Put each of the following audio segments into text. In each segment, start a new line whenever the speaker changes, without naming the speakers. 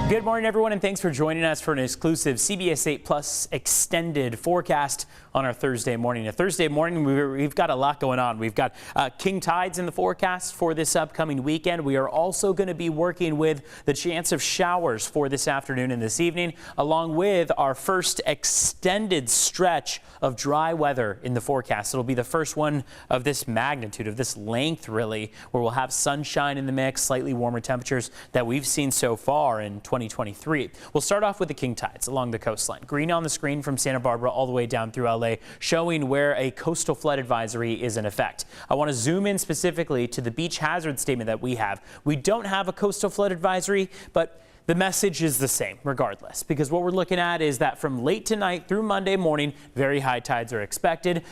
Good morning, everyone, and thanks for joining us for an exclusive CBS 8 Plus extended forecast on our Thursday morning. A Thursday morning, we've got a lot going on. We've got king tides in the forecast for this upcoming weekend. We are also going to be working with the chance of showers for this afternoon and this evening, along with our first extended stretch of dry weather in the forecast. It'll be the first one of this magnitude, of this length, really, where we'll have sunshine in the mix, slightly warmer temperatures that we've seen so far in 2023. We'll start off with the king tides along the coastline. Green on the screen from Santa Barbara all the way down through LA, showing where a coastal flood advisory is in effect. I want to zoom in specifically to the beach hazard statement that we have. We don't have a coastal flood advisory, but the message is the same regardless, because what we're looking at is that from late tonight through Monday morning, very high tides are expected.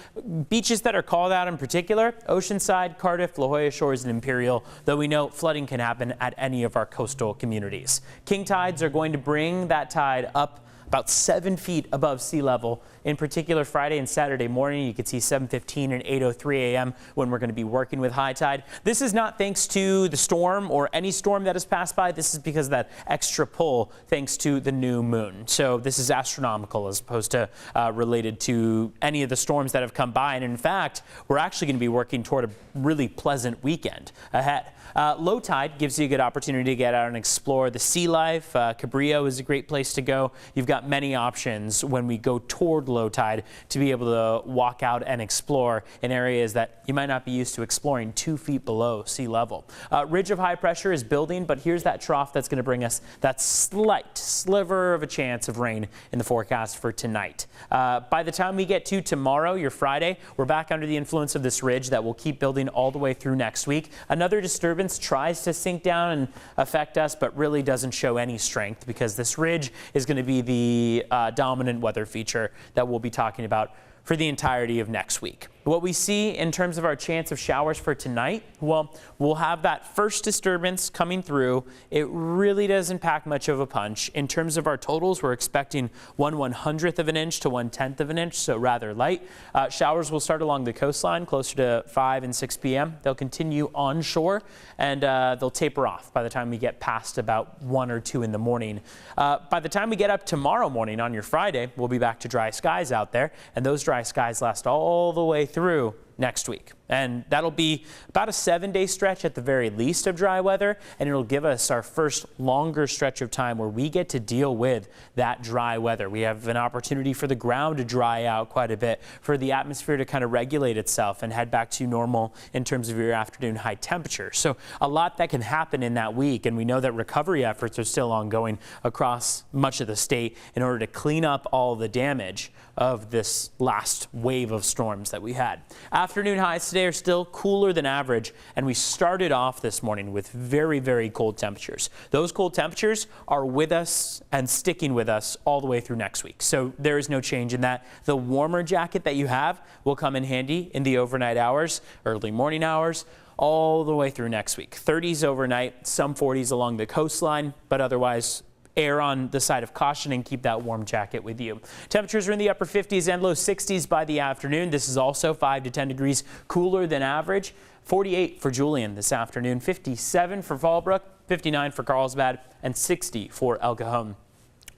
Beaches that are called out in particular, Oceanside, Cardiff, La Jolla Shores, and Imperial, though we know flooding can happen at any of our coastal communities. King tides are going to bring that tide up about 7 feet above sea level. In particular, Friday and Saturday morning, you can see 7:15 and 8:03 a.m. when we're going to be working with high tide. This is not thanks to the storm or any storm that has passed by. This is because of that extra pull thanks to the new moon. So this is astronomical as opposed to related to any of the storms that have come by. And in fact, we're actually going to be working toward a really pleasant weekend ahead. Low tide gives you a good opportunity to get out and explore the sea life. Cabrillo is a great place to go. You've got many options when we go toward low tide to be able to walk out and explore in areas that you might not be used to exploring 2 feet below sea level. Ridge of high pressure is building, but here's that trough that's going to bring us that slight sliver of a chance of rain in the forecast for tonight. By the time we get to tomorrow, your Friday, we're back under the influence of this ridge that will keep building all the way through next week. Another disturbance tries to sink down and affect us, but really doesn't show any strength because this ridge is going to be the dominant weather feature that we'll be talking about for the entirety of next week. What we see in terms of our chance of showers for tonight, well, we'll have that first disturbance coming through. It really doesn't pack much of a punch. In terms of our totals, we're expecting 1/100th of an inch to 1/10 of an inch, so rather light. Showers will start along the coastline closer to 5 and 6 p.m. They'll continue onshore and they'll taper off by the time we get past about 1 or 2 in the morning. By the time we get up tomorrow morning on your Friday, we'll be back to dry skies out there, and those dry skies last all the way through next week. And that'll be about a 7-day stretch at the very least of dry weather, and it'll give us our first longer stretch of time where we get to deal with that dry weather. We have an opportunity for the ground to dry out quite a bit, for the atmosphere to kind of regulate itself and head back to normal in terms of your afternoon high temperature. So a lot that can happen in that week, and we know that recovery efforts are still ongoing across much of the state in order to clean up all the damage of this last wave of storms that we had. Afternoon highs today are still cooler than average, and we started off this morning with very, very cold temperatures. Those cold temperatures are with us and sticking with us all the way through next week. So there is no change in that. The warmer jacket that you have will come in handy in the overnight hours, early morning hours, all the way through next week. 30s overnight, some 40s along the coastline, but otherwise err on the side of caution and keep that warm jacket with you. Temperatures are in the upper 50s and low 60s by the afternoon. This is also 5 to 10 degrees cooler than average. 48 for Julian this afternoon, 57 for Fallbrook, 59 for Carlsbad, and 60 for El Cajon.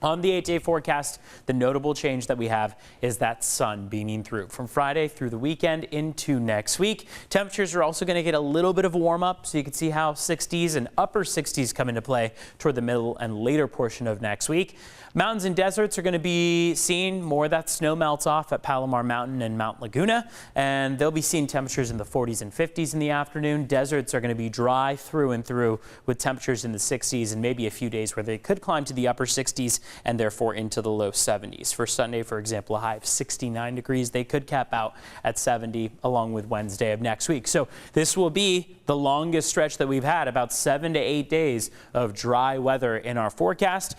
On the 8-day forecast, the notable change that we have is that sun beaming through from Friday through the weekend into next week. Temperatures are also going to get a little bit of a warm up, so you can see how 60s and upper 60s come into play toward the middle and later portion of next week. Mountains and deserts are going to be seeing more of that snow melts off at Palomar Mountain and Mount Laguna, and they'll be seeing temperatures in the 40s and 50s in the afternoon. Deserts are going to be dry through and through with temperatures in the 60s and maybe a few days where they could climb to the upper 60s and therefore into the low 70s. For Sunday, for example, a high of 69 degrees. They could cap out at 70 along with Wednesday of next week. So this will be the longest stretch that we've had, about 7 to 8 days of dry weather in our forecast.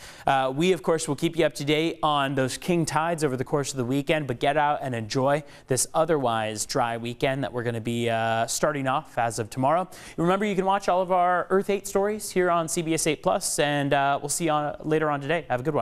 We, of course, will keep you up to date on those king tides over the course of the weekend, but get out and enjoy this otherwise dry weekend that we're going to be starting off as of tomorrow. Remember, you can watch all of our Earth 8 stories here on CBS 8 Plus, and we'll see you later on today. Have a good one.